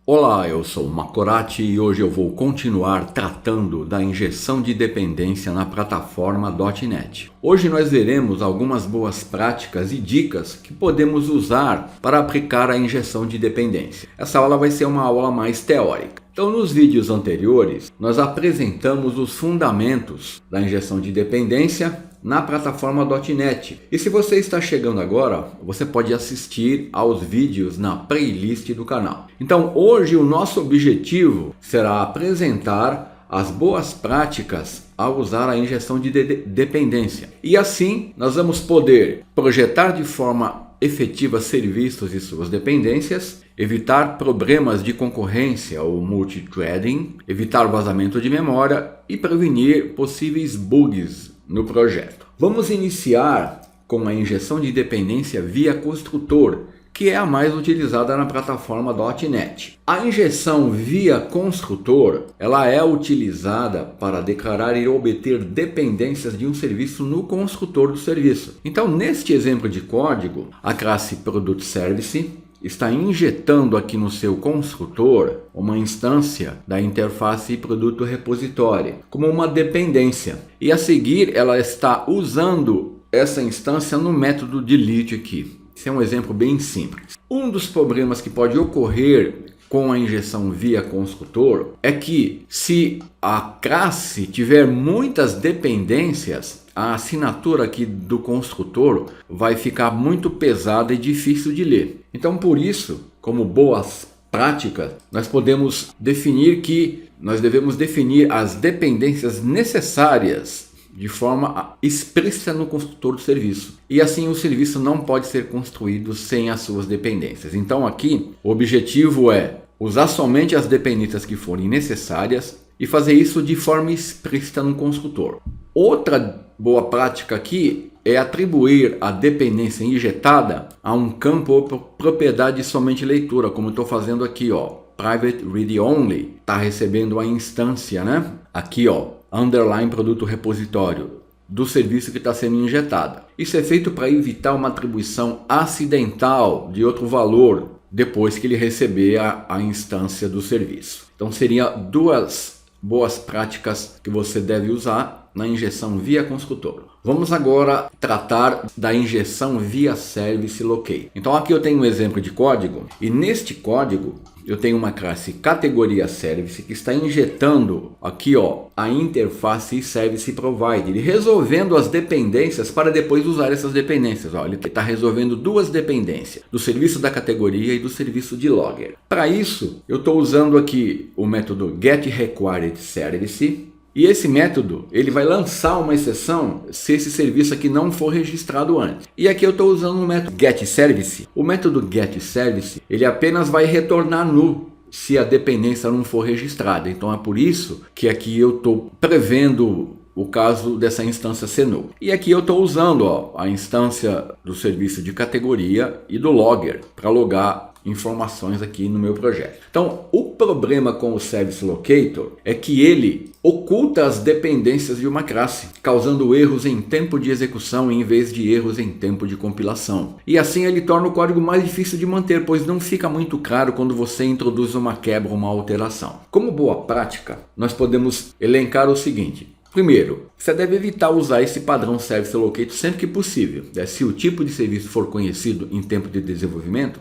Olá, eu sou o Macorati e hoje eu vou continuar tratando da injeção de dependência na plataforma .NET. Hoje nós veremos algumas boas práticas e dicas que podemos usar para aplicar a injeção de dependência. Essa aula vai ser uma aula mais teórica. Então, nos vídeos anteriores, nós apresentamos os fundamentos da injeção de dependência na plataforma .NET. E se você está chegando agora, você pode assistir aos vídeos na playlist do canal. Então, hoje o nosso objetivo será apresentar as boas práticas ao usar a injeção de dependência. E assim, nós vamos poder projetar de forma efetiva serviços e suas dependências, evitar problemas de concorrência ou multithreading, evitar vazamento de memória e prevenir possíveis bugs no projeto. Vamos iniciar com a injeção de dependência via construtor, que é a mais utilizada na plataforma .NET. A injeção via construtor, ela é utilizada para declarar e obter dependências de um serviço no construtor do serviço. Então, neste exemplo de código, a classe Product Service está injetando aqui no seu construtor uma instância da interface produto repositório como uma dependência. E a seguir ela está usando essa instância no método delete aqui. Esse é um exemplo bem simples. Um dos problemas que pode ocorrer com a injeção via construtor é que se a classe tiver muitas dependências, a assinatura aqui do construtor vai ficar muito pesada e difícil de ler. Então, por isso, como boas práticas, nós podemos definir que nós devemos definir as dependências necessárias de forma explícita no construtor do serviço. E assim o serviço não pode ser construído sem as suas dependências. Então aqui o objetivo é usar somente as dependências que forem necessárias e fazer isso de forma explícita no construtor. Outra boa prática aqui é atribuir a dependência injetada a um campo ou propriedade de somente leitura, como eu estou fazendo aqui, ó. Private Read Only está recebendo a instância, né? Aqui, ó, underline produto repositório do serviço que está sendo injetado. Isso é feito para evitar uma atribuição acidental de outro valor depois que ele receber a instância do serviço. Então, seriam duas boas práticas que você deve usar na injeção via construtor. Vamos agora tratar da injeção via Service Locate. Então aqui eu tenho um exemplo de código e neste código eu tenho uma classe categoria Service que está injetando aqui, ó, a interface Service Provider, resolvendo as dependências para depois usar essas dependências. Ó, ele está resolvendo duas dependências, do serviço da categoria e do serviço de logger. Para isso, eu estou usando aqui o método getRequiredService. E esse método, ele vai lançar uma exceção se esse serviço aqui não for registrado antes. E aqui eu estou usando o método getService. O método getService, ele apenas vai retornar null se a dependência não for registrada. Então é por isso que aqui eu estou prevendo o caso dessa instância ser null. E aqui eu estou usando, ó, a instância do serviço de categoria e do logger para logar informações aqui no meu projeto. Então, o problema com o Service Locator é que ele oculta as dependências de uma classe, causando erros em tempo de execução em vez de erros em tempo de compilação. E assim ele torna o código mais difícil de manter, pois não fica muito claro quando você introduz uma quebra ou uma alteração. Como boa prática, nós podemos elencar o seguinte. Primeiro, você deve evitar usar esse padrão Service Locator sempre que possível. Se o tipo de serviço for conhecido em tempo de desenvolvimento,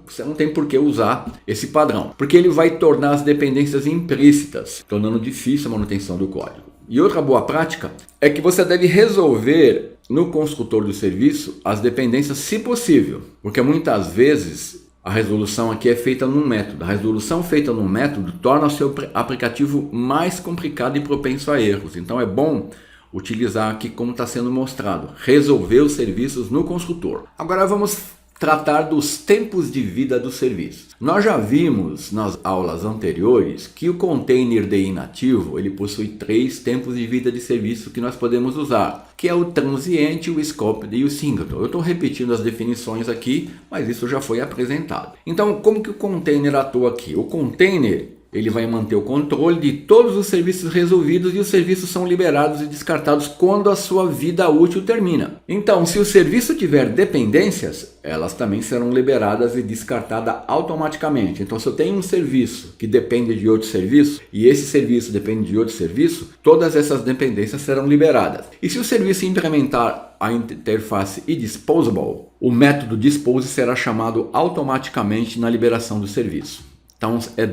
você não tem por que usar esse padrão, porque ele vai tornar as dependências implícitas, tornando difícil a manutenção do código. E outra boa prática é que você deve resolver no construtor do serviço as dependências se possível, porque muitas vezes a resolução aqui é feita num método. A resolução feita num método torna o seu aplicativo mais complicado e propenso a erros. Então é bom utilizar aqui como está sendo mostrado. Resolver os serviços no construtor. Agora vamos tratar dos tempos de vida do serviço. Nós já vimos nas aulas anteriores que o container DI nativo ele possui 3 tempos de vida de serviço que nós podemos usar, que é o transiente, o scoped e o singleton. Eu estou repetindo as definições aqui, mas isso já foi apresentado. Então, como que o container atua aqui? O container ele vai manter o controle de todos os serviços resolvidos e os serviços são liberados e descartados quando a sua vida útil termina. Então, se o serviço tiver dependências, elas também serão liberadas e descartadas automaticamente. Então, se eu tenho um serviço que depende de outro serviço e esse serviço depende de outro serviço, todas essas dependências serão liberadas. E se o serviço implementar a interface eDisposable, o método dispose será chamado automaticamente na liberação do serviço. Então, é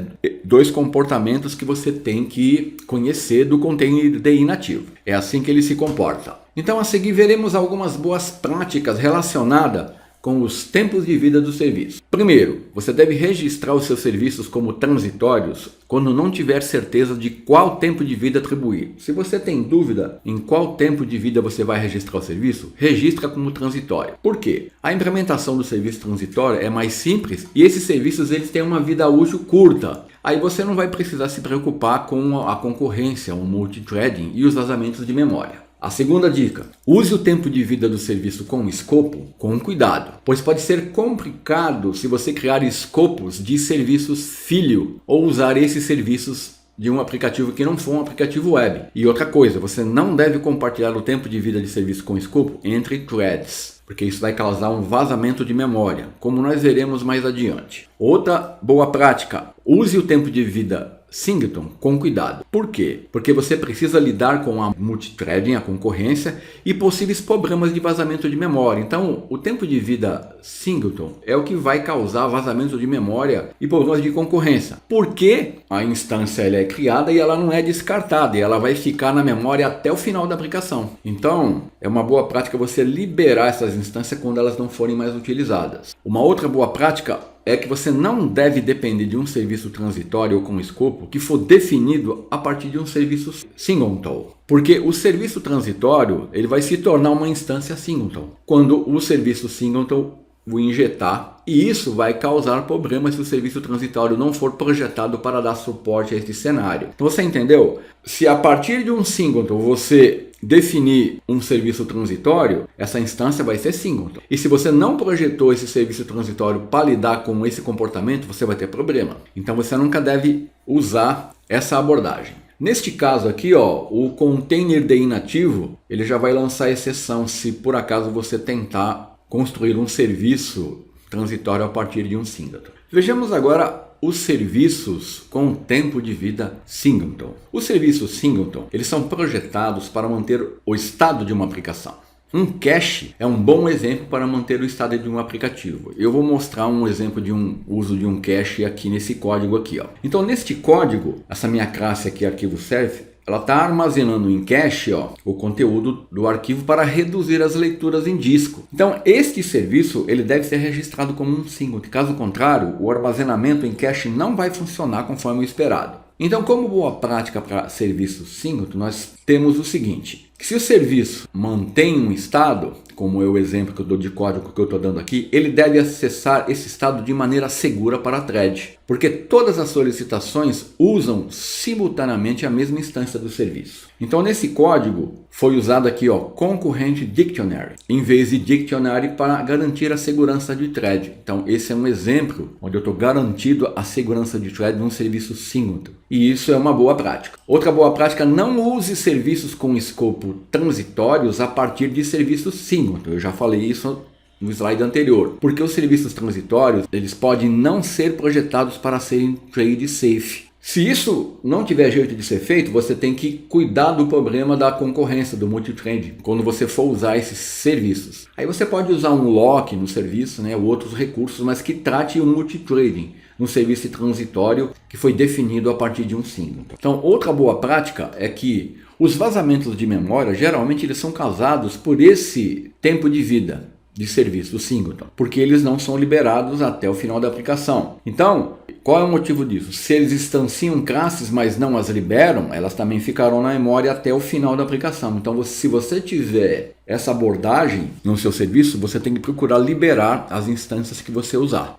dois comportamentos que você tem que conhecer do container DI nativo. É assim que ele se comporta. Então, a seguir, veremos algumas boas práticas relacionadas com os tempos de vida do serviço. Primeiro, você deve registrar os seus serviços como transitórios quando não tiver certeza de qual tempo de vida atribuir. Se você tem dúvida em qual tempo de vida você vai registrar o serviço, registra como transitório. Por quê? A implementação do serviço transitório é mais simples e esses serviços eles têm uma vida útil curta. Aí você não vai precisar se preocupar com a concorrência, o multithreading e os vazamentos de memória. A segunda dica, use o tempo de vida do serviço com escopo com cuidado, pois pode ser complicado se você criar escopos de serviços filho ou usar esses serviços de um aplicativo que não for um aplicativo web. E outra coisa, você não deve compartilhar o tempo de vida de serviço com escopo entre threads, porque isso vai causar um vazamento de memória, como nós veremos mais adiante. Outra boa prática, use o tempo de vida singleton com cuidado. Por quê? Porque você precisa lidar com a multithreading, a concorrência e possíveis problemas de vazamento de memória. Então, o tempo de vida singleton é o que vai causar vazamento de memória e problemas de concorrência. Porque a instância ela é criada e ela não é descartada, e ela vai ficar na memória até o final da aplicação. Então, é uma boa prática você liberar essas instâncias quando elas não forem mais utilizadas. Uma outra boa prática é que você não deve depender de um serviço transitório ou com escopo que for definido a partir de um serviço singleton. Porque o serviço transitório ele vai se tornar uma instância singleton quando o serviço singleton o injetar, e isso vai causar problemas se o serviço transitório não for projetado para dar suporte a este cenário. Então você entendeu? Se a partir de um singleton você definir um serviço transitório, essa instância vai ser singleton. E se você não projetou esse serviço transitório para lidar com esse comportamento, você vai ter problema. Então você nunca deve usar essa abordagem. Neste caso aqui, ó, o container DI nativo, ele já vai lançar exceção se por acaso você tentar construir um serviço transitório a partir de um singleton. Vejamos agora os serviços com tempo de vida singleton. Os serviços singleton, eles são projetados para manter o estado de uma aplicação. Um cache é um bom exemplo para manter o estado de um aplicativo. Eu vou mostrar um exemplo de um uso de um cache aqui nesse código aqui, ó. Então, neste código, essa minha classe aqui, arquivo self, ela está armazenando em cache o conteúdo do arquivo para reduzir as leituras em disco. Então, este serviço ele deve ser registrado como um singleton. Caso contrário, o armazenamento em cache não vai funcionar conforme o esperado. Então, como boa prática para serviços singleton, nós temos o seguinte. Se o serviço mantém um estado, como é o exemplo que eu dou de código que eu estou dando aqui, ele deve acessar esse estado de maneira segura para a thread, porque todas as solicitações usam simultaneamente a mesma instância do serviço. Então, nesse código foi usado aqui concurrent dictionary, em vez de dictionary para garantir a segurança de thread. Então, esse é um exemplo onde eu estou garantindo a segurança de thread num serviço singleton. E isso é uma boa prática. Outra boa prática, não use serviços com escopo transitórios a partir de serviços singleton. Eu já falei isso no slide anterior, porque os serviços transitórios eles podem não ser projetados para serem trade safe. Se isso não tiver jeito de ser feito, você tem que cuidar do problema da concorrência, do multithreading, quando você for usar esses serviços. Aí você pode usar um lock no serviço, ou outros recursos, mas que trate o multithreading no serviço transitório que foi definido a partir de um singleton. Então, outra boa prática é que os vazamentos de memória, geralmente eles são causados por esse tempo de vida de serviço, o singleton, porque eles não são liberados até o final da aplicação. Então, qual é o motivo disso? Se eles instanciam classes, mas não as liberam, elas também ficarão na memória até o final da aplicação. Então, se você tiver essa abordagem no seu serviço, você tem que procurar liberar as instâncias que você usar,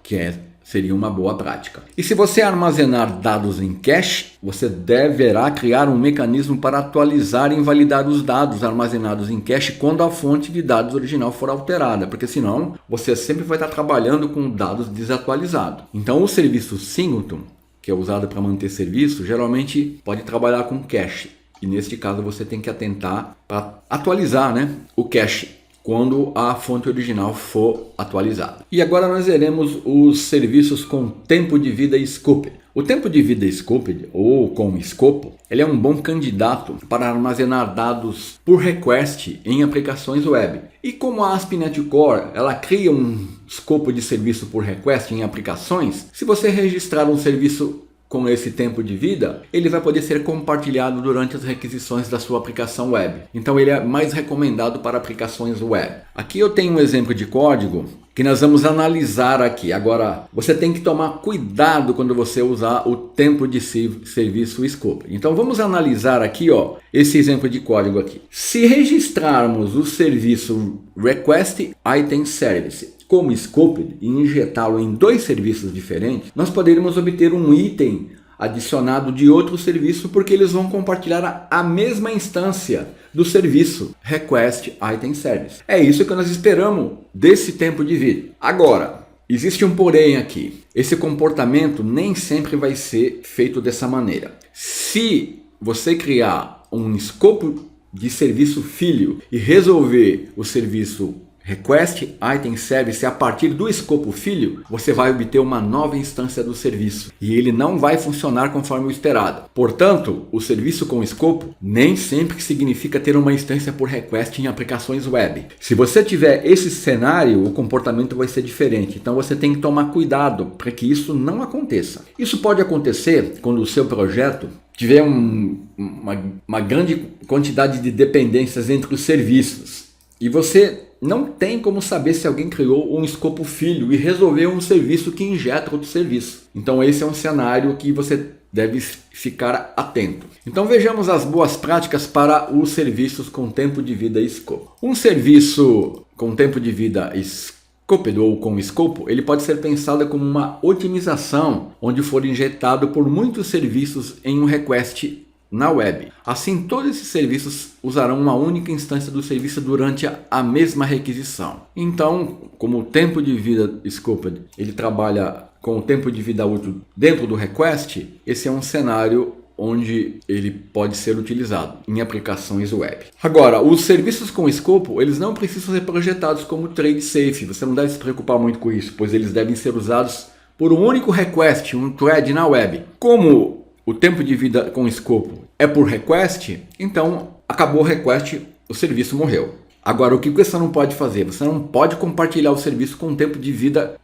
seria uma boa prática. E se você armazenar dados em cache, você deverá criar um mecanismo para atualizar e invalidar os dados armazenados em cache quando a fonte de dados original for alterada, porque senão você sempre vai estar trabalhando com dados desatualizados. Então o serviço singleton que é usada para manter serviço, geralmente pode trabalhar com cache. E neste caso você tem que atentar para atualizar, né, o cache quando a fonte original for atualizada. E agora nós veremos os serviços com tempo de vida scoped. O tempo de vida scoped, ou com escopo, ele é um bom candidato para armazenar dados por request em aplicações web. E como a ASP.NET Core ela cria um escopo de serviço por request em aplicações, se você registrar um serviço com esse tempo de vida, ele vai poder ser compartilhado durante as requisições da sua aplicação web. Então ele é mais recomendado para aplicações web. Aqui eu tenho um exemplo de código que nós vamos analisar aqui. Agora, você tem que tomar cuidado quando você usar o tempo de serviço scope. Então vamos analisar aqui, ó, esse exemplo de código aqui. Se registrarmos o serviço request item service como scoped e injetá-lo em 2 serviços diferentes, nós poderíamos obter um item adicionado de outro serviço, porque eles vão compartilhar a mesma instância do serviço request item service. É isso que nós esperamos desse tempo de vida. Agora, existe um porém aqui. Esse comportamento nem sempre vai ser feito dessa maneira. Se você criar um escopo de serviço filho e resolver o serviço request item service a partir do escopo filho, você vai obter uma nova instância do serviço e ele não vai funcionar conforme o esperado. Portanto, o serviço com escopo nem sempre significa ter uma instância por request em aplicações web. Se você tiver esse cenário, o comportamento vai ser diferente. Então você tem que tomar cuidado para que isso não aconteça. Isso pode acontecer quando o seu projeto tiver uma grande quantidade de dependências entre os serviços e você não tem como saber se alguém criou um escopo filho e resolveu um serviço que injeta outro serviço. Então esse é um cenário que você deve ficar atento. Então vejamos as boas práticas para os serviços com tempo de vida scope. Um serviço com tempo de vida scoped ou com escopo, ele pode ser pensado como uma otimização onde for injetado por muitos serviços em um request na web. Assim, todos esses serviços usarão uma única instância do serviço durante a mesma requisição. Então, como o tempo de vida scoped, ele trabalha com o tempo de vida útil dentro do request, esse é um cenário onde ele pode ser utilizado em aplicações web. Agora, os serviços com escopo, eles não precisam ser projetados como thread safe. Você não deve se preocupar muito com isso, pois eles devem ser usados por um único request, um thread na web. Como o tempo de vida com escopo é por request, então acabou o request, o serviço morreu. Agora, o que você não pode fazer? Você não pode compartilhar o serviço com tempo de vida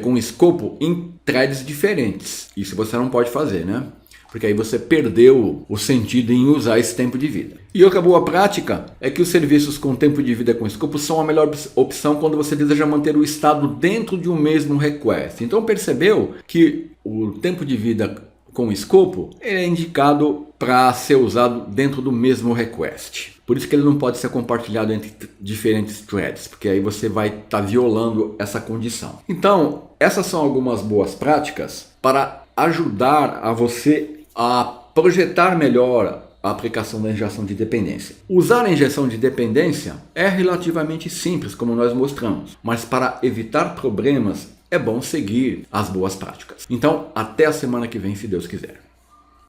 com escopo em threads diferentes. Isso você não pode fazer, né? Porque aí você perdeu o sentido em usar esse tempo de vida. E outra boa prática é que os serviços com tempo de vida com escopo são a melhor opção quando você deseja manter o estado dentro de um mesmo request. Então percebeu que o tempo de vida com escopo é indicado para ser usado dentro do mesmo request. Por isso que ele não pode ser compartilhado entre diferentes threads, porque aí você vai estar violando essa condição. Então, essas são algumas boas práticas para ajudar a você a projetar melhor a aplicação da injeção de dependência. Usar a injeção de dependência é relativamente simples, como nós mostramos, mas para evitar problemas é bom seguir as boas práticas. Então, até a semana que vem, se Deus quiser.